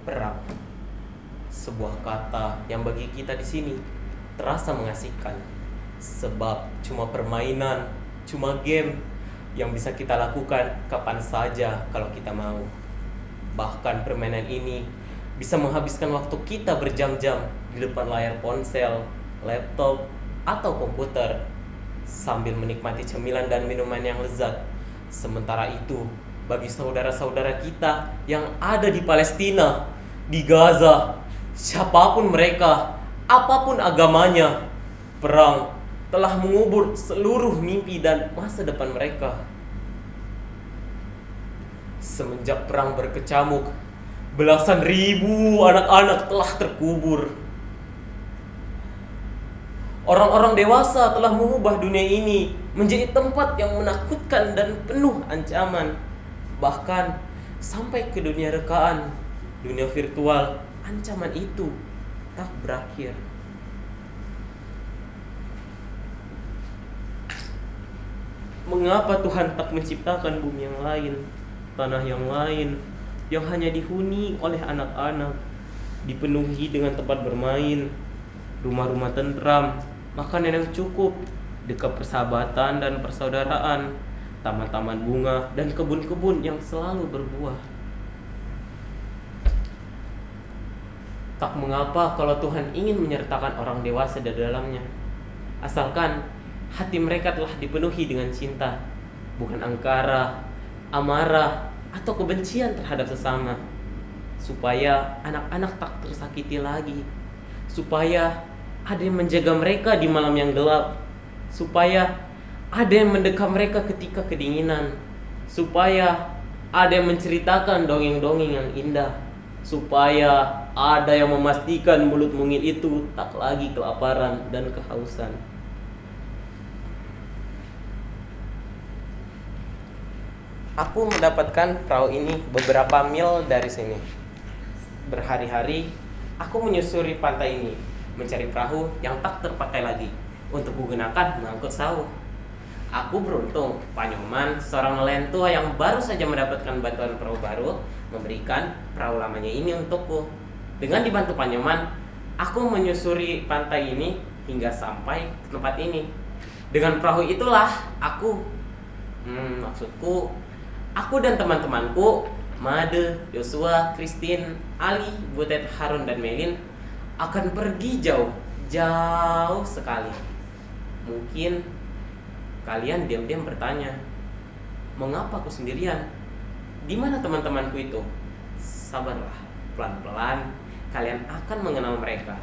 Perang, sebuah kata yang bagi kita di sini terasa mengasihkan, sebab cuma permainan, cuma game yang bisa kita lakukan kapan saja kalau kita mau. Bahkan permainan ini bisa menghabiskan waktu kita berjam-jam di depan layar ponsel, laptop, atau komputer sambil menikmati cemilan dan minuman yang lezat. Sementara itu, bagi saudara-saudara kita yang ada di Palestina, di Gaza, siapapun mereka, apapun agamanya, perang telah mengubur seluruh mimpi dan masa depan mereka. Semenjak perang berkecamuk, belasan ribu anak-anak telah terkubur. Orang-orang dewasa telah mengubah dunia ini menjadi tempat yang menakutkan dan penuh ancaman. Bahkan sampai ke dunia rekaan, dunia virtual, ancaman itu tak berakhir. Mengapa Tuhan tak menciptakan bumi yang lain, tanah yang lain, yang hanya dihuni oleh anak-anak, dipenuhi dengan tempat bermain, rumah-rumah tentram, makanan yang cukup, dekat persahabatan dan persaudaraan, taman-taman bunga, dan kebun-kebun yang selalu berbuah. Tak mengapa kalau Tuhan ingin menyertakan orang dewasa di dalamnya, asalkan hati mereka telah dipenuhi dengan cinta, bukan angkara, amarah, atau kebencian terhadap sesama, supaya anak-anak tak tersakiti lagi, supaya ada yang menjaga mereka di malam yang gelap, supaya ada yang mendekap mereka ketika kedinginan, supaya ada yang menceritakan dongeng-dongeng yang indah, supaya ada yang memastikan mulut mungil itu tak lagi kelaparan dan kehausan. Aku mendapatkan perahu ini beberapa mil dari sini. Berhari-hari aku menyusuri pantai ini, mencari perahu yang tak terpakai lagi untuk kugunakan mengangkut sawah. Aku beruntung, Pak Nyoman, seorang nelayan tua yang baru saja mendapatkan bantuan perahu baru, memberikan perahu lamanya ini untukku. Dengan dibantu Pak Nyoman, aku menyusuri pantai ini hingga sampai ke tempat ini. Dengan perahu itulah aku dan teman-temanku, Made, Joshua, Christine, Ali, Butet, Harun, dan Melin akan pergi jauh sekali. Mungkin kalian diam-diam bertanya, mengapa aku sendirian? Di mana teman-temanku itu? Sabarlah, pelan-pelan kalian akan mengenal mereka.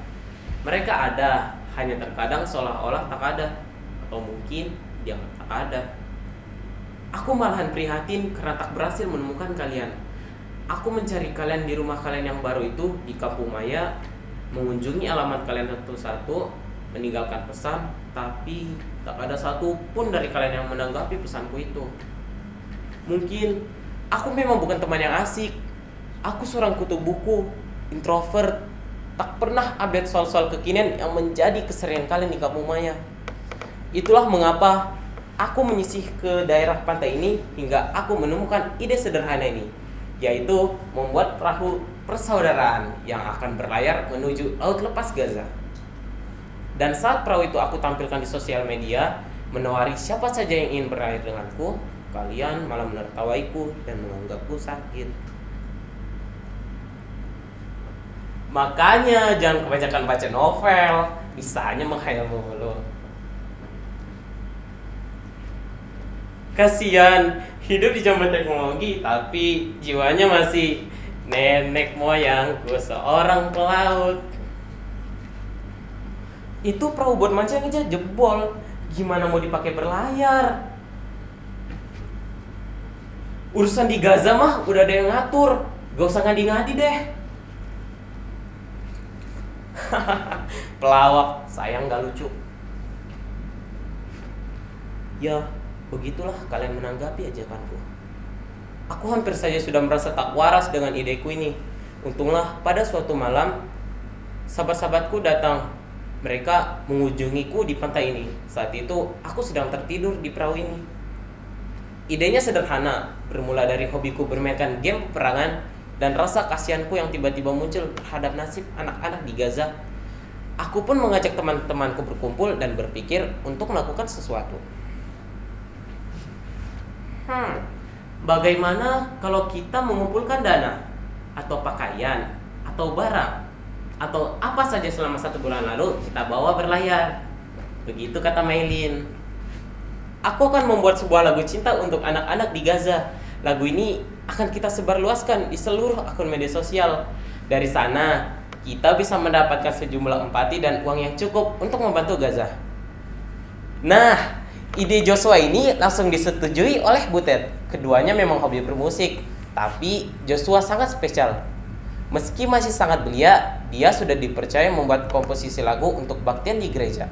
Mereka ada, hanya terkadang seolah-olah tak ada, atau mungkin dianggap tak ada. Aku malahan prihatin karena tak berhasil menemukan kalian. Aku mencari kalian di rumah kalian yang baru itu di Kampung Maya, mengunjungi alamat kalian satu-satu, meninggalkan pesan, tapi tak ada satupun dari kalian yang menanggapi pesanku itu. Mungkin aku memang bukan teman yang asik. Aku seorang kutu buku, introvert, tak pernah update soal-soal kekinian yang menjadi keserian kalian di Kampung Maya. Itulah mengapa aku menyisih ke daerah pantai ini hingga aku menemukan ide sederhana ini, yaitu membuat perahu persaudaraan yang akan berlayar menuju laut lepas Gaza. Dan saat perahu itu aku tampilkan di sosial media, menawari siapa saja yang ingin berlayar denganku, kalian malah menertawaiku dan menganggapku sakit. Makanya jangan kebanyakan baca novel, bisanya menghayal mulu. Kasihan, hidup di zaman teknologi tapi jiwanya masih nenek moyangku seorang pelaut. Itu perahu buat mancing aja jebol, gimana mau dipakai berlayar? Urusan di Gaza mah udah ada yang ngatur, gak usah ngadi-ngadi deh. Pelawak, sayang gak lucu. Ya, begitulah kalian menanggapi ajakanku. Aku hampir saja sudah merasa tak waras dengan ideku ini. Untunglah pada suatu malam sahabat-sahabatku datang. Mereka mengunjungiku di pantai ini. Saat itu aku sedang tertidur di perahu ini. Idenya sederhana, bermula dari hobiku bermainkan game peperangan dan rasa kasihanku yang tiba-tiba muncul terhadap nasib anak-anak di Gaza, aku pun mengajak teman-temanku berkumpul dan berpikir untuk melakukan sesuatu. Bagaimana kalau kita mengumpulkan dana atau pakaian atau barang atau apa saja selama 1 bulan lalu kita bawa berlayar? Begitu kata Maylin. Aku akan membuat sebuah lagu cinta untuk anak-anak di Gaza. Lagu ini akan kita sebarluaskan di seluruh akun media sosial. Dari sana kita bisa mendapatkan sejumlah empati dan uang yang cukup untuk membantu Gaza. Nah, ide Joshua ini langsung disetujui oleh Butet. Keduanya memang hobi bermusik, tapi Joshua sangat spesial. Meski masih sangat belia, dia sudah dipercaya membuat komposisi lagu untuk baktian di gereja.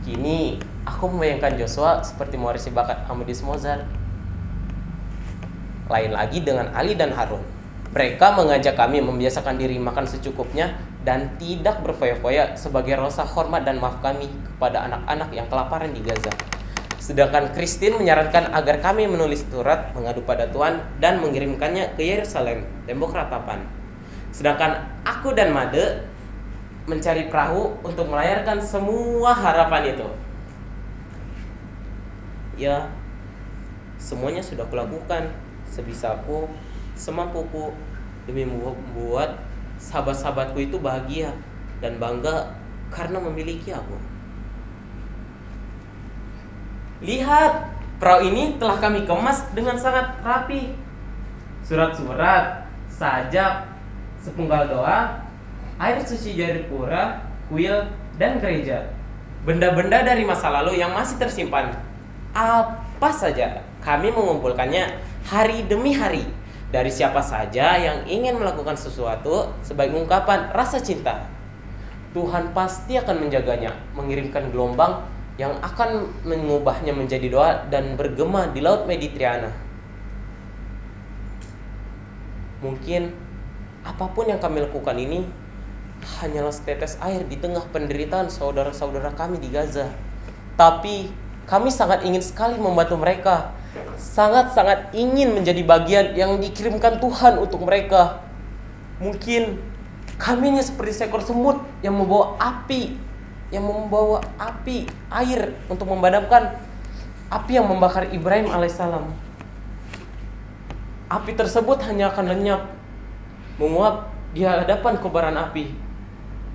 Kini, aku membayangkan Joshua seperti mewarisi bakat Amadeus Mozart. Lain lagi dengan Ali dan Harun. Mereka mengajak kami membiasakan diri makan secukupnya dan tidak berfoya-foya sebagai rasa hormat dan maaf kami kepada anak-anak yang kelaparan di Gaza. Sedangkan Christine menyarankan agar kami menulis surat mengadu pada Tuhan dan mengirimkannya ke Yerusalem, tembok ratapan. Sedangkan aku dan Made mencari perahu untuk melayarkan semua harapan itu. Ya, semuanya sudah kulakukan sebisaku, semampuku demi membuat sahabat-sahabatku itu bahagia dan bangga karena memiliki aku. Lihat, perahu ini telah kami kemas dengan sangat rapi. Surat-surat, sajak, sepenggal doa, air suci Jayapura, kuil, dan gereja. Benda-benda dari masa lalu yang masih tersimpan. Apa saja, kami mengumpulkannya hari demi hari. Dari siapa saja yang ingin melakukan sesuatu sebagai ungkapan rasa cinta. Tuhan pasti akan menjaganya, mengirimkan gelombang yang akan mengubahnya menjadi doa dan bergema di laut Mediterania. Mungkin apapun yang kami lakukan ini hanyalah setetes air di tengah penderitaan saudara-saudara kami di Gaza. Tapi kami sangat ingin sekali membantu mereka. Sangat-sangat ingin menjadi bagian yang dikirimkan Tuhan untuk mereka. Mungkin kami ini seperti seekor semut yang membawa api air untuk memadamkan api yang membakar Ibrahim alaihissalam. Api tersebut hanya akan lenyap, menguap di hadapan kobaran api.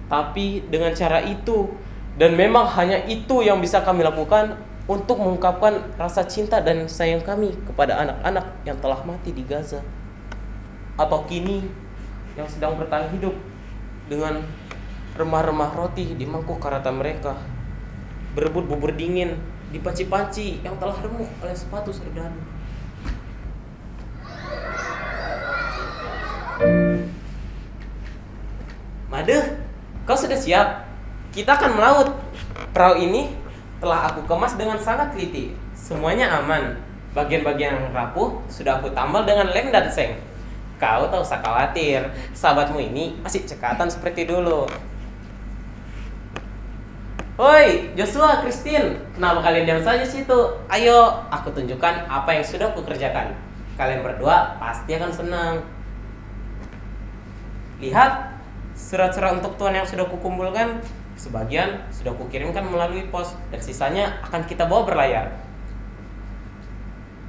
Tapi dengan cara itu, dan memang hanya itu yang bisa kami lakukan untuk mengungkapkan rasa cinta dan sayang kami kepada anak-anak yang telah mati di Gaza, atau kini yang sedang bertahan hidup dengan remah-remah roti di mangkuk karatan mereka, berebut bubur dingin di panci-panci yang telah remuk oleh sepatu serdadu. Made, kau sudah siap? Kita akan melaut. Perahu ini telah aku kemas dengan sangat teliti. Semuanya aman. Bagian-bagian yang rapuh sudah aku tambal dengan lem dan seng. Kau tak usah khawatir, sahabatmu ini masih cekatan seperti dulu. Hoi, Joshua, Christine, kenapa kalian diam saja situ? Ayo, aku tunjukkan apa yang sudah aku kerjakan. Kalian berdua pasti akan senang. Lihat, surat-surat untuk Tuhan yang sudah kukumpulkan, sebagian sudah kukirimkan melalui pos dan sisanya akan kita bawa berlayar.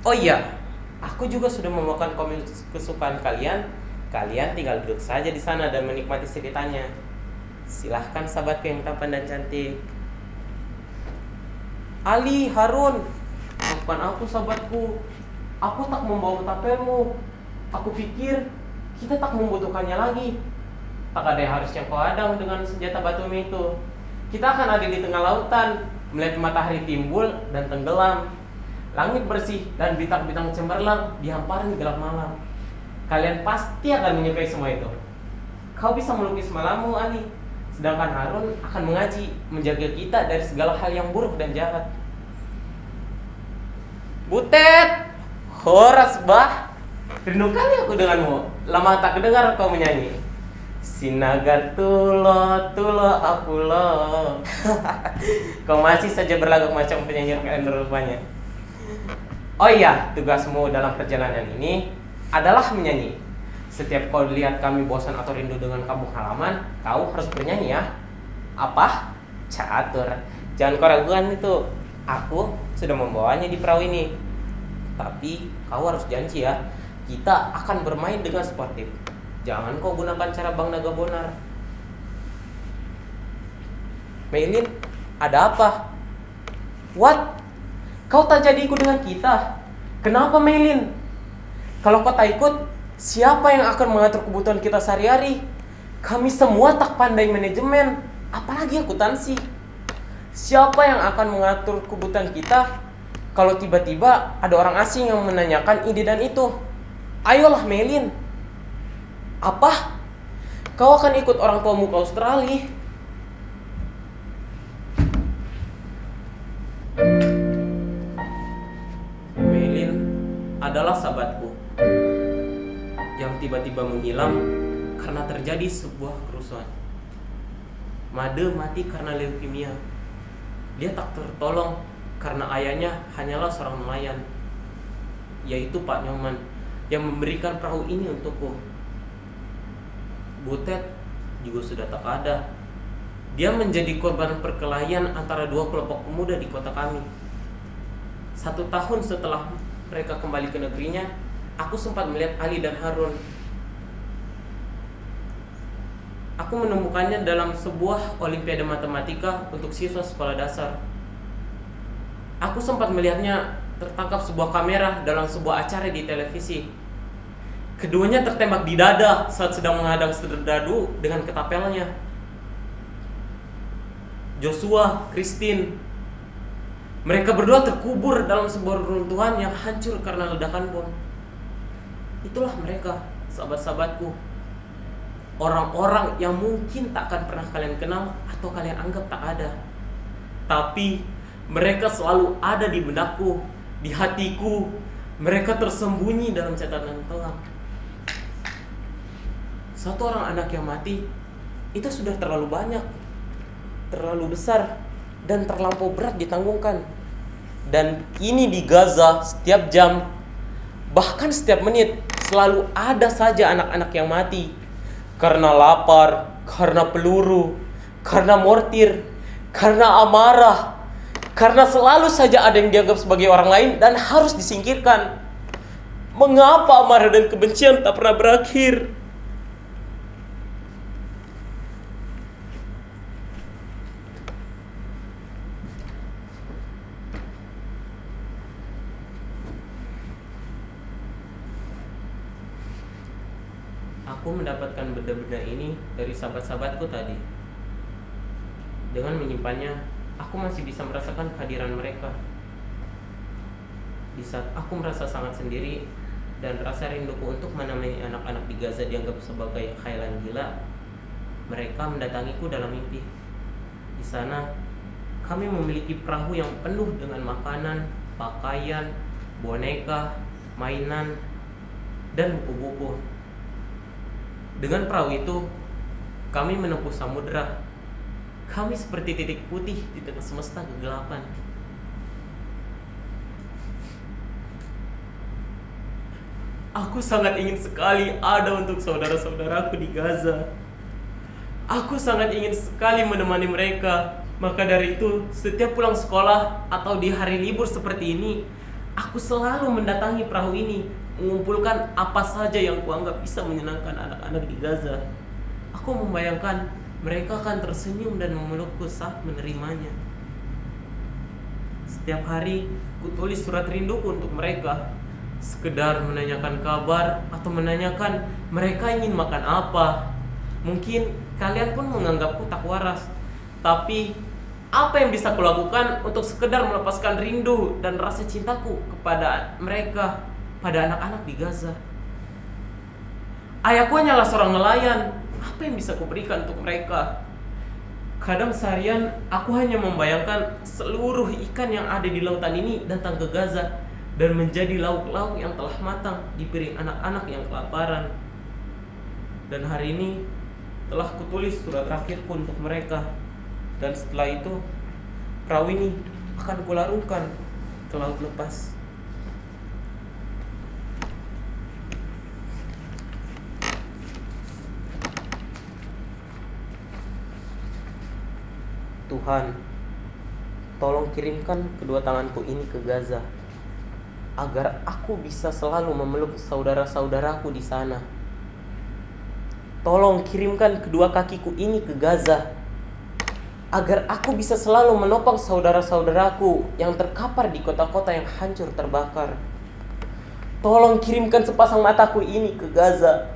Oh iya, aku juga sudah membawakan komik kesukaan kalian. Kalian tinggal duduk saja di sana dan menikmati ceritanya. Silahkan sahabatku yang tampan dan cantik. Ali, Harun, maafkan aku sahabatku. Aku tak membawa tapelmu. Aku pikir kita tak membutuhkannya lagi. Tak ada yang harusnya kau hadang dengan senjata batu itu. Kita akan ada di tengah lautan, melihat matahari timbul dan tenggelam, langit bersih dan bintang-bintang cemerlang di hamparan gelap malam. Kalian pasti akan menyukai semua itu. Kau bisa melukis malammu, Ali. Sedangkan Harun akan mengaji, menjaga kita dari segala hal yang buruk dan jahat. Butet, horas bah, rindu kali aku denganmu. Lama tak kedengar kau menyanyi. Sinagar tulo apulo. Kau masih saja berlagu macam penyanyi kalender rupanya. Oh iya, tugasmu dalam perjalanan ini adalah menyanyi. Setiap kau lihat kami bosan atau rindu dengan kampung halaman, kau harus bernyanyi ya. Apa? Catur. Jangan kau ragukan itu. Aku sudah membawanya di perahu ini. Tapi kau harus janji ya, kita akan bermain dengan sportif. Jangan kau gunakan cara Bang Naga Bonar. Meilin, ada apa? What? Kau tak jadi ikut dengan kita? Kenapa Meilin? Kalau kau tak ikut, siapa yang akan mengatur kebutuhan kita sehari-hari? Kami semua tak pandai manajemen, apalagi akuntansi. Siapa yang akan mengatur kebutuhan kita kalau tiba-tiba ada orang asing yang menanyakan ide dan itu? Ayolah Meilin. Apa? Kau akan ikut orang tuamu ke Australia? Meilin adalah sahabatku yang tiba-tiba menghilang karena terjadi sebuah kerusuhan. Made mati karena leukemia. Dia tak tertolong karena ayahnya hanyalah seorang nelayan, yaitu Pak Nyoman, yang memberikan perahu ini untukku. Butet juga sudah tak ada. Dia menjadi korban perkelahian antara dua kelompok pemuda di kota kami. 1 tahun setelah mereka kembali ke negerinya, aku sempat melihat Ali dan Harun. Aku menemukannya dalam sebuah olimpiade matematika untuk siswa sekolah dasar. Aku sempat melihatnya tertangkap sebuah kamera dalam sebuah acara di televisi. Keduanya tertembak di dada saat sedang menghadang serdadu dengan ketapelnya. Joshua, Christine, mereka berdua terkubur dalam sebuah reruntuhan yang hancur karena ledakan bom. Itulah mereka, sahabat-sahabatku. Orang-orang yang mungkin tak akan pernah kalian kenal atau kalian anggap tak ada. Tapi mereka selalu ada di benakku, di hatiku. Mereka tersembunyi dalam catatan kelam. Satu orang anak yang mati, itu sudah terlalu banyak, terlalu besar, dan terlampau berat ditanggungkan. Dan ini di Gaza setiap jam, bahkan setiap menit, selalu ada saja anak-anak yang mati. Karena lapar, karena peluru, karena mortir, karena amarah, karena selalu saja ada yang dianggap sebagai orang lain dan harus disingkirkan. Mengapa amarah dan kebencian tak pernah berakhir? Aku mendapatkan benda-benda ini dari sahabat-sahabatku tadi. Dengan menyimpannya, aku masih bisa merasakan kehadiran mereka. Di saat aku merasa sangat sendiri dan rasa rinduku untuk menemani anak-anak di Gaza dianggap sebagai khayalan gila, mereka mendatangiku dalam mimpi. Di sana, kami memiliki perahu yang penuh dengan makanan, pakaian, boneka, mainan, dan buku-buku. Dengan perahu itu, kami menempuh samudera. Kami seperti titik putih di tengah semesta kegelapan. Aku sangat ingin sekali ada untuk saudara-saudaraku di Gaza. Aku sangat ingin sekali menemani mereka. Maka dari itu, setiap pulang sekolah atau di hari libur seperti ini, aku selalu mendatangi perahu ini, mengumpulkan apa saja yang kuanggap bisa menyenangkan anak-anak di Gaza. Aku membayangkan mereka akan tersenyum dan memelukku saat menerimanya. Setiap hari kutulis surat rinduku untuk mereka, sekedar menanyakan kabar atau menanyakan mereka ingin makan apa. Mungkin kalian pun menganggapku tak waras, tapi apa yang bisa kulakukan untuk sekedar melepaskan rindu dan rasa cintaku kepada mereka, pada anak-anak di Gaza? Ayahku hanyalah seorang nelayan. Apa yang bisa kuberikan untuk mereka? Kadang seharian aku hanya membayangkan seluruh ikan yang ada di lautan ini datang ke Gaza dan menjadi lauk-lauk yang telah matang di piring anak-anak yang kelaparan. Dan hari ini telah kutulis surat terakhirku untuk mereka. Dan setelah itu, perahu ini akan kularungkan ke laut lepas. Tuhan, tolong kirimkan kedua tanganku ini ke Gaza, agar aku bisa selalu memeluk saudara-saudaraku di sana. Tolong kirimkan kedua kakiku ini ke Gaza, agar aku bisa selalu menopang saudara-saudaraku yang terkapar di kota-kota yang hancur terbakar. Tolong kirimkan sepasang mataku ini ke Gaza,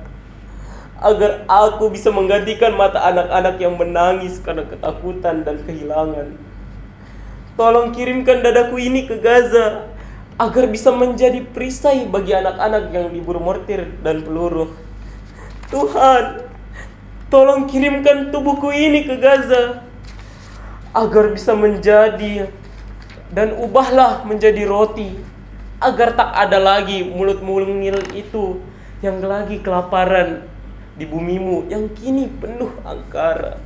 agar aku bisa menggantikan mata anak-anak yang menangis karena ketakutan dan kehilangan. Tolong kirimkan dadaku ini ke Gaza, agar bisa menjadi perisai bagi anak-anak yang diburu mortir dan peluru. Tuhan, tolong kirimkan tubuhku ini ke Gaza, agar bisa menjadi dan ubahlah menjadi roti, agar tak ada lagi mulut mungil itu yang lagi kelaparan di bumimu yang kini penuh angkara.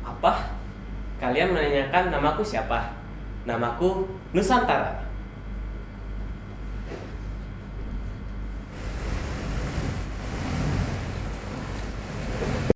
Apa? Kalian menanyakan namaku siapa? Namaku Nusantara.